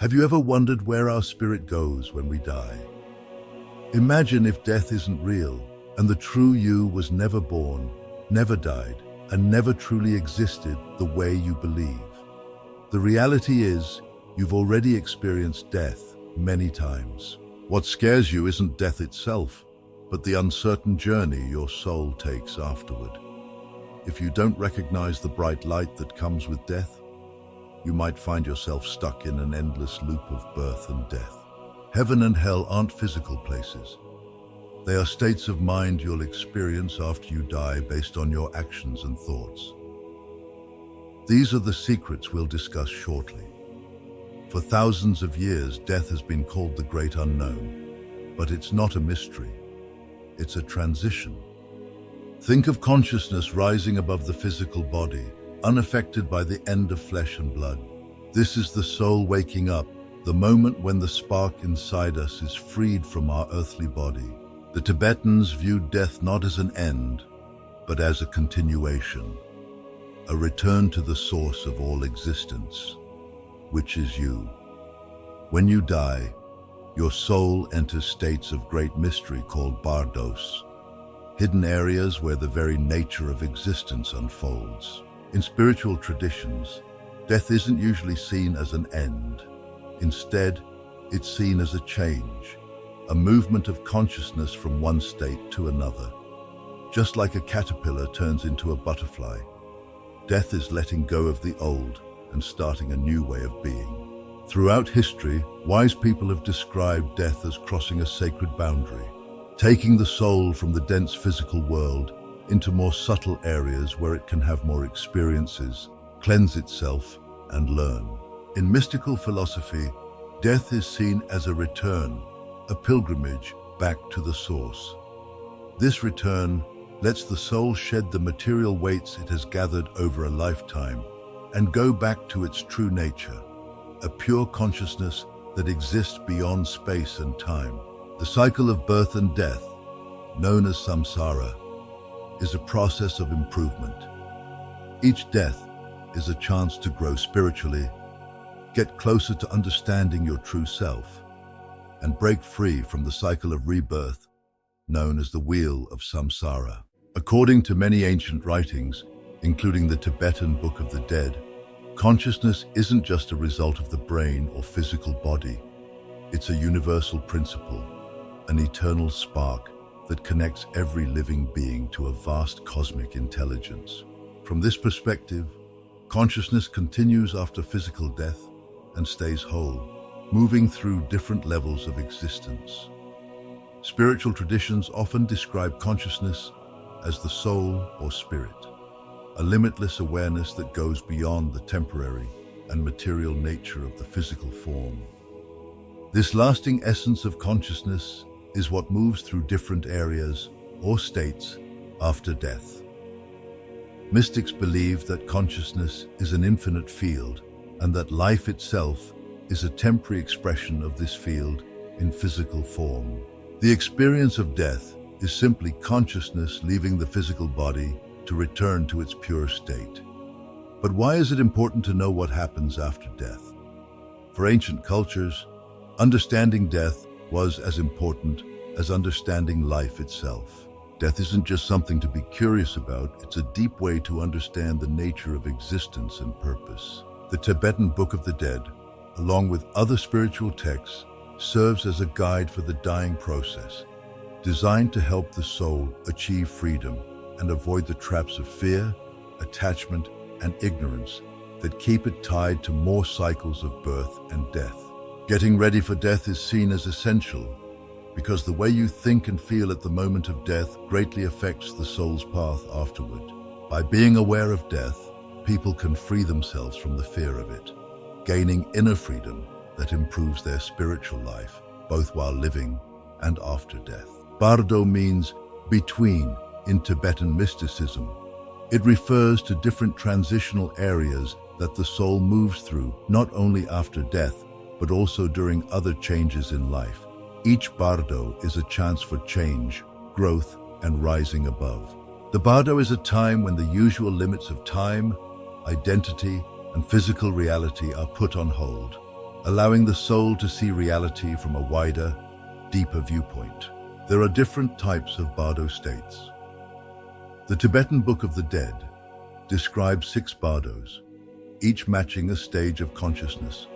Have you ever wondered where our spirit goes when we die? Imagine if death isn't real, and the true you was never born, never died, and never truly existed the way you believe. The reality is, you've already experienced death many times. What scares you isn't death itself, but the uncertain journey your soul takes afterward. If you don't recognize the bright light that comes with death, you might find yourself stuck in an endless loop of birth and death. Heaven and hell aren't physical places. They are states of mind you'll experience after you die based on your actions and thoughts. These are the secrets we'll discuss shortly. For thousands of years, death has been called the great unknown, but it's not a mystery. It's a transition. Think of consciousness rising above the physical body, unaffected by the end of flesh and blood. This is the soul waking up, the moment when the spark inside us is freed from our earthly body. The Tibetans viewed death not as an end, but as a continuation, a return to the source of all existence, which is you. When you die, your soul enters states of great mystery called bardos, hidden areas where the very nature of existence unfolds. In spiritual traditions, death isn't usually seen as an end. Instead, it's seen as a change, a movement of consciousness from one state to another. Just like a caterpillar turns into a butterfly, death is letting go of the old and starting a new way of being. Throughout history, wise people have described death as crossing a sacred boundary, taking the soul from the dense physical world into more subtle areas where it can have more experiences, cleanse itself, and learn. In mystical philosophy, death is seen as a return, a pilgrimage back to the source. This return lets the soul shed the material weights it has gathered over a lifetime and go back to its true nature, a pure consciousness that exists beyond space and time. The cycle of birth and death, known as samsara, is a process of improvement. Each death is a chance to grow spiritually, get closer to understanding your true self, and break free from the cycle of rebirth, known as the wheel of samsara. According to many ancient writings, including the Tibetan Book of the Dead, consciousness isn't just a result of the brain or physical body. It's a universal principle, an eternal spark that connects every living being to a vast cosmic intelligence. From this perspective, consciousness continues after physical death and stays whole, moving through different levels of existence. Spiritual traditions often describe consciousness as the soul or spirit, a limitless awareness that goes beyond the temporary and material nature of the physical form. This lasting essence of consciousness is what moves through different areas or states after death. Mystics believe that consciousness is an infinite field and that life itself is a temporary expression of this field in physical form. The experience of death is simply consciousness leaving the physical body to return to its pure state. But why is it important to know what happens after death? For ancient cultures, understanding death was as important as understanding life itself. Death isn't just something to be curious about, it's a deep way to understand the nature of existence and purpose. The Tibetan Book of the Dead, along with other spiritual texts, serves as a guide for the dying process, designed to help the soul achieve freedom and avoid the traps of fear, attachment, and ignorance that keep it tied to more cycles of birth and death. Getting ready for death is seen as essential because the way you think and feel at the moment of death greatly affects the soul's path afterward. By being aware of death, people can free themselves from the fear of it, gaining inner freedom that improves their spiritual life, both while living and after death. Bardo means between in Tibetan mysticism. It refers to different transitional areas that the soul moves through, not only after death, but also during other changes in life. Each bardo is a chance for change, growth, and rising above. The bardo is a time when the usual limits of time, identity, and physical reality are put on hold. allowing the soul to see reality from a wider, deeper viewpoint. There are different types of Bardo states. The Tibetan Book of the Dead describes 6 Bardos, each matching a stage of consciousness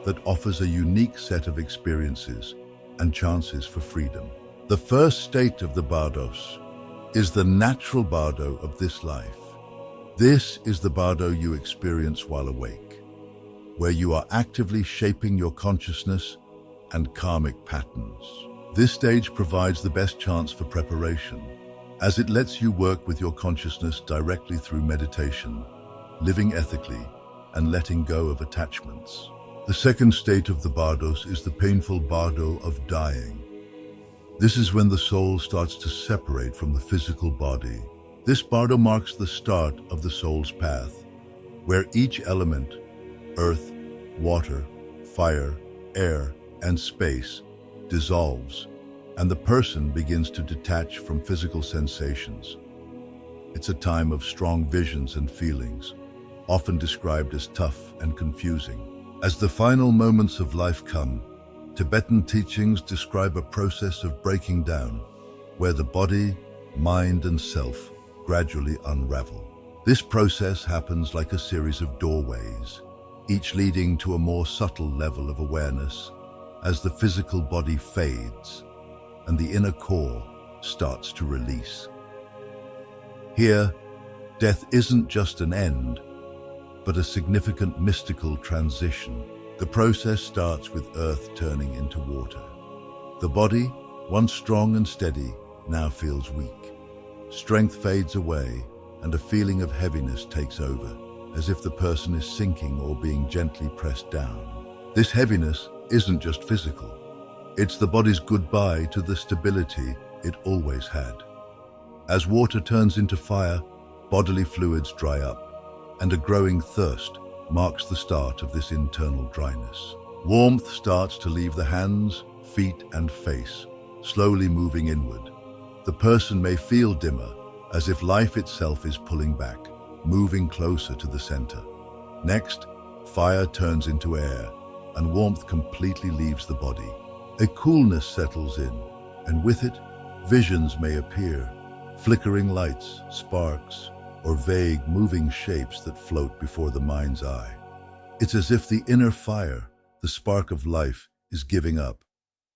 that offers a unique set of experiences and chances for freedom. The first state of the Bardos is the natural Bardo of this life. This is the Bardo you experience while awake, where you are actively shaping your consciousness and karmic patterns. This stage provides the best chance for preparation, as it lets you work with your consciousness directly through meditation, living ethically, and letting go of attachments. The second state of the Bardos is the painful Bardo of Dying. This is when the soul starts to separate from the physical body. This Bardo marks the start of the soul's path, where each element, earth, water, fire, air, and space, dissolves, and the person begins to detach from physical sensations. It's a time of strong visions and feelings, often described as tough and confusing. As the final moments of life come, Tibetan teachings describe a process of breaking down, where the body, mind, and self gradually unravel. This process happens like a series of doorways, each leading to a more subtle level of awareness as the physical body fades and the inner core starts to release. Here, death isn't just an end, but a significant mystical transition. The process starts with earth turning into water. The body, once strong and steady, now feels weak. Strength fades away, and a feeling of heaviness takes over, as if the person is sinking or being gently pressed down. This heaviness isn't just physical. It's the body's goodbye to the stability it always had. As water turns into fire, bodily fluids dry up, and a growing thirst marks the start of this internal dryness. Warmth starts to leave the hands, feet, and face, slowly moving inward. The person may feel dimmer, as if life itself is pulling back, moving closer to the center. Next, fire turns into air, and warmth completely leaves the body. A coolness settles in, and with it, visions may appear, flickering lights, sparks, or vague, moving shapes that float before the mind's eye. It's as if the inner fire, the spark of life, is giving up,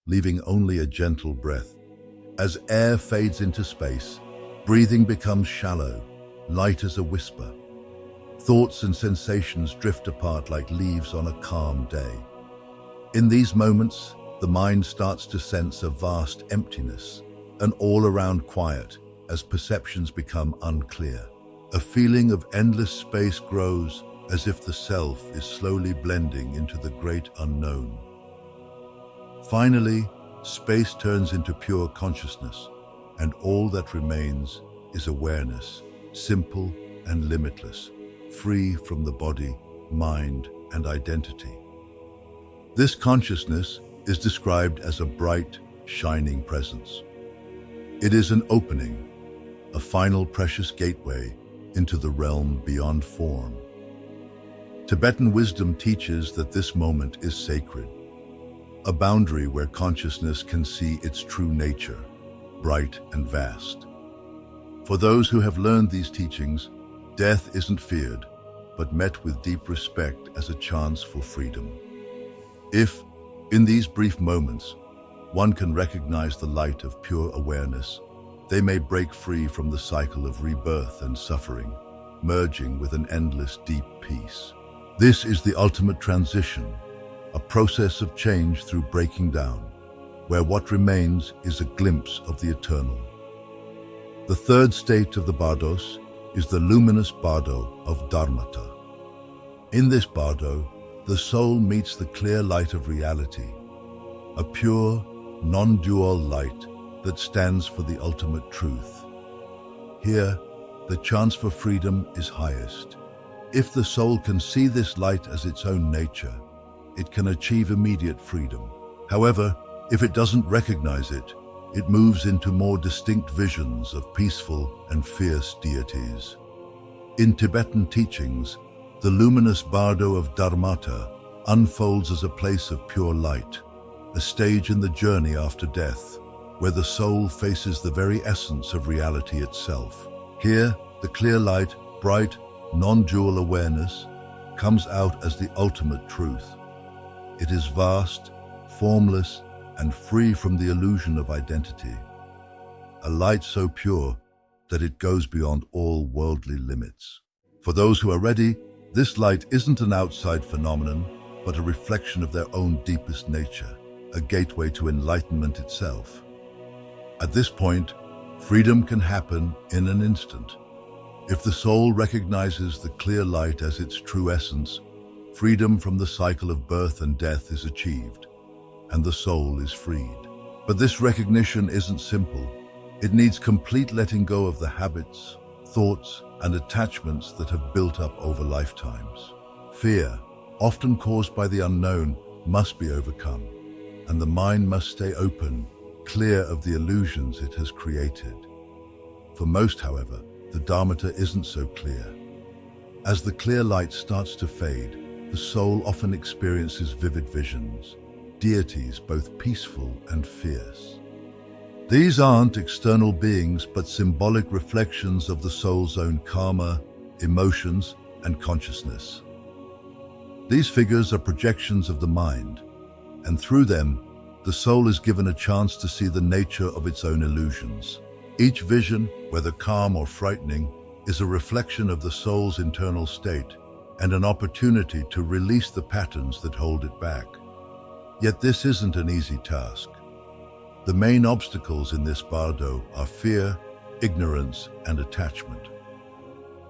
leaving only a gentle breath. As air fades into space, breathing becomes shallow, light as a whisper. Thoughts and sensations drift apart like leaves on a calm day. In these moments, the mind starts to sense a vast emptiness, an all-around quiet, as perceptions become unclear. A feeling of endless space grows, as if the self is slowly blending into the great unknown. Finally, space turns into pure consciousness, and all that remains is awareness, simple and limitless, free from the body, mind, and identity. This consciousness is described as a bright, shining presence. It is an opening, a final precious gateway into the realm beyond form. Tibetan wisdom teaches that this moment is sacred, a boundary where consciousness can see its true nature, bright and vast. For those who have learned these teachings, death isn't feared, but met with deep respect as a chance for freedom. If, in these brief moments, one can recognize the light of pure awareness, they may break free from the cycle of rebirth and suffering, merging with an endless deep peace. This is the ultimate transition, a process of change through breaking down, where what remains is a glimpse of the eternal. The third state of the Bardos is the luminous Bardo of Dharmata. In this Bardo, the soul meets the clear light of reality, a pure, non-dual light that stands for the ultimate truth. Here, the chance for freedom is highest. If the soul can see this light as its own nature, it can achieve immediate freedom. However, if it doesn't recognize it, it moves into more distinct visions of peaceful and fierce deities. In Tibetan teachings, the luminous Bardo of Dharmata unfolds as a place of pure light, a stage in the journey after death, where the soul faces the very essence of reality itself. Here, the clear light, bright, non-dual awareness, comes out as the ultimate truth. It is vast, formless, and free from the illusion of identity. A light so pure that it goes beyond all worldly limits. For those who are ready, this light isn't an outside phenomenon, but a reflection of their own deepest nature, a gateway to enlightenment itself. At this point, freedom can happen in an instant. If the soul recognizes the clear light as its true essence, freedom from the cycle of birth and death is achieved, and the soul is freed. But this recognition isn't simple. It needs complete letting go of the habits, thoughts, and attachments that have built up over lifetimes. Fear, often caused by the unknown, must be overcome, and the mind must stay open, clear of the illusions it has created. For most, however, the Dharmata isn't so clear. As the clear light starts to fade, the soul often experiences vivid visions, deities both peaceful and fierce. These aren't external beings, but symbolic reflections of the soul's own karma, emotions, and consciousness. These figures are projections of the mind, and through them, the soul is given a chance to see the nature of its own illusions. Each vision, whether calm or frightening, is a reflection of the soul's internal state and an opportunity to release the patterns that hold it back. Yet this isn't an easy task. The main obstacles in this bardo are fear, ignorance, and attachment.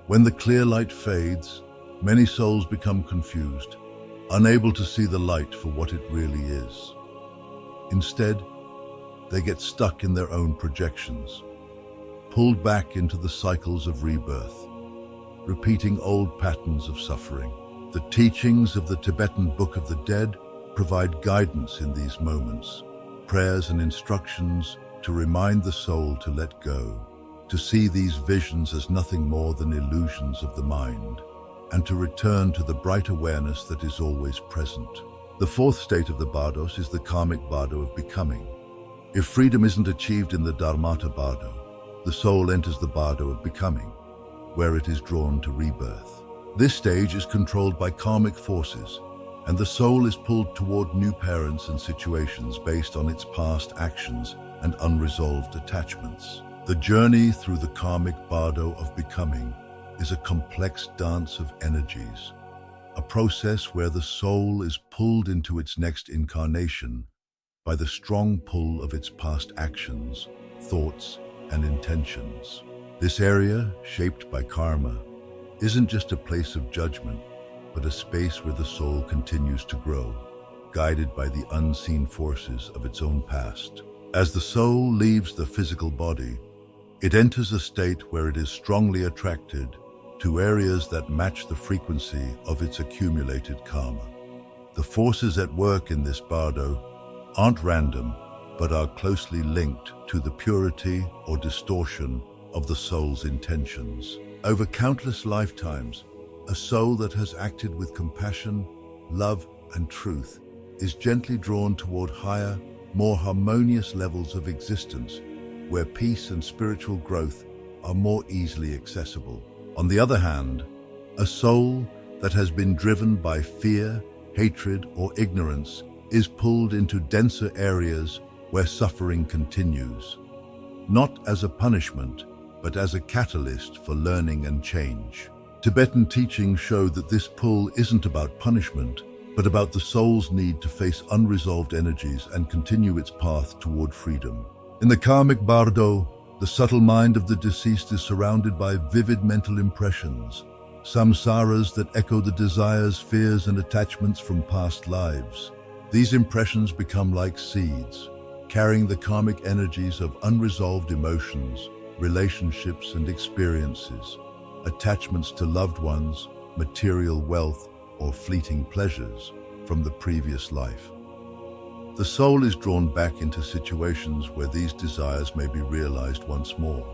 When the clear light fades, many souls become confused, unable to see the light for what it really is. Instead, they get stuck in their own projections, pulled back into the cycles of rebirth, repeating old patterns of suffering. The teachings of the Tibetan Book of the Dead provide guidance in these moments, prayers and instructions to remind the soul to let go, to see these visions as nothing more than illusions of the mind, and to return to the bright awareness that is always present. The fourth state of the bardos is the karmic bardo of becoming. If freedom isn't achieved in the Dharmata bardo, the soul enters the bardo of becoming, where it is drawn to rebirth. This stage is controlled by karmic forces, and the soul is pulled toward new parents and situations based on its past actions and unresolved attachments. The journey through the karmic bardo of becoming is a complex dance of energies, a process where the soul is pulled into its next incarnation by the strong pull of its past actions, thoughts, and intentions. This area, shaped by karma, isn't just a place of judgment, but a space where the soul continues to grow, guided by the unseen forces of its own past. As the soul leaves the physical body, it enters a state where it is strongly attracted to areas that match the frequency of its accumulated karma. The forces at work in this bardo aren't random, but are closely linked to the purity or distortion of the soul's intentions. Over countless lifetimes, a soul that has acted with compassion, love, and truth is gently drawn toward higher, more harmonious levels of existence, where peace and spiritual growth are more easily accessible. On the other hand, a soul that has been driven by fear, hatred, or ignorance is pulled into denser areas where suffering continues, not as a punishment, but as a catalyst for learning and change. Tibetan teachings show that this pull isn't about punishment, but about the soul's need to face unresolved energies and continue its path toward freedom. In the karmic bardo, the subtle mind of the deceased is surrounded by vivid mental impressions, samsaras that echo the desires, fears, and attachments from past lives. These impressions become like seeds, carrying the karmic energies of unresolved emotions, relationships, and experiences, attachments to loved ones, material wealth, or fleeting pleasures from the previous life. The soul is drawn back into situations where these desires may be realized once more,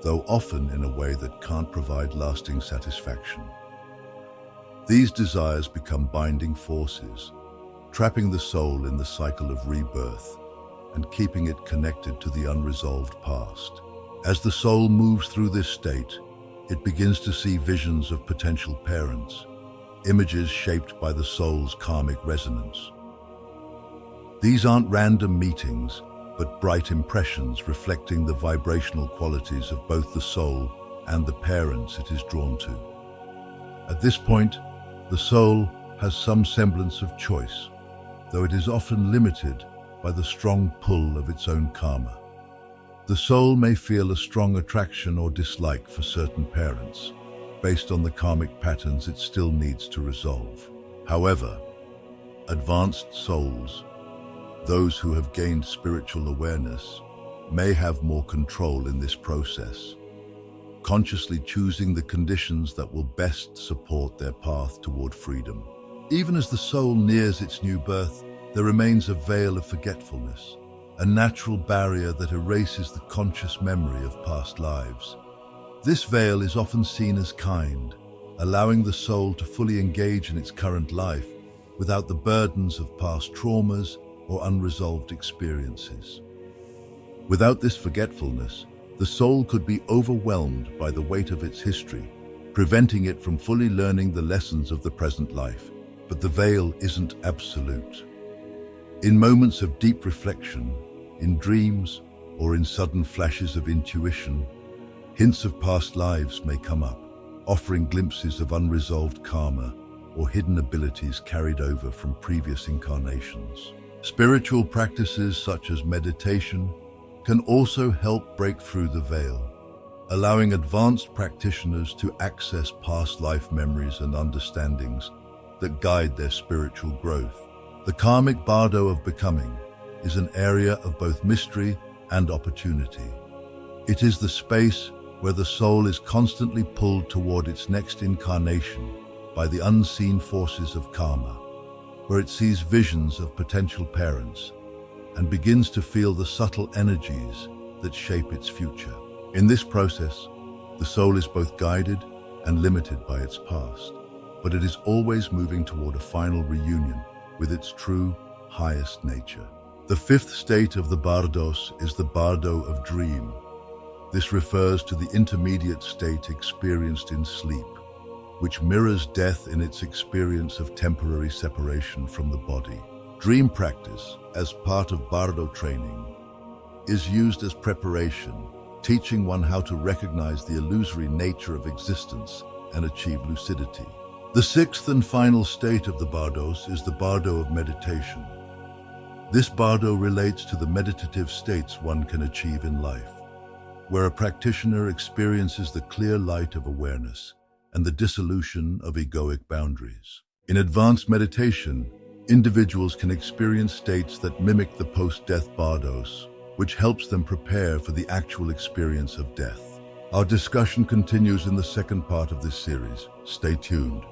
though often in a way that can't provide lasting satisfaction. These desires become binding forces, trapping the soul in the cycle of rebirth and keeping it connected to the unresolved past. As the soul moves through this state, it begins to see visions of potential parents, images shaped by the soul's karmic resonance. These aren't random meetings, but bright impressions reflecting the vibrational qualities of both the soul and the parents it is drawn to. At this point, the soul has some semblance of choice, though it is often limited by the strong pull of its own karma. The soul may feel a strong attraction or dislike for certain parents, based on the karmic patterns it still needs to resolve. However, advanced souls, those who have gained spiritual awareness, may have more control in this process, consciously choosing the conditions that will best support their path toward freedom. Even as the soul nears its new birth, there remains a veil of forgetfulness, a natural barrier that erases the conscious memory of past lives. This veil is often seen as kind, allowing the soul to fully engage in its current life without the burdens of past traumas or unresolved experiences. Without this forgetfulness, the soul could be overwhelmed by the weight of its history, preventing it from fully learning the lessons of the present life. But the veil isn't absolute. In moments of deep reflection, in dreams, or in sudden flashes of intuition, hints of past lives may come up, offering glimpses of unresolved karma or hidden abilities carried over from previous incarnations. Spiritual practices such as meditation can also help break through the veil, allowing advanced practitioners to access past life memories and understandings that guide their spiritual growth. The karmic Bardo of becoming is an area of both mystery and opportunity. It is the space where the soul is constantly pulled toward its next incarnation by the unseen forces of karma, where it sees visions of potential parents and begins to feel the subtle energies that shape its future. In this process, the soul is both guided and limited by its past, but it is always moving toward a final reunion with its true, highest nature. The fifth state of the Bardos is the Bardo of Dream. This refers to the intermediate state experienced in sleep, which mirrors death in its experience of temporary separation from the body. Dream practice, as part of Bardo training, is used as preparation, teaching one how to recognize the illusory nature of existence and achieve lucidity. The sixth and final state of the Bardos is the Bardo of meditation. This Bardo relates to the meditative states one can achieve in life, where a practitioner experiences the clear light of awareness and the dissolution of egoic boundaries. In advanced meditation, individuals can experience states that mimic the post-death Bardos, which helps them prepare for the actual experience of death. Our discussion continues in the second part of this series. Stay tuned.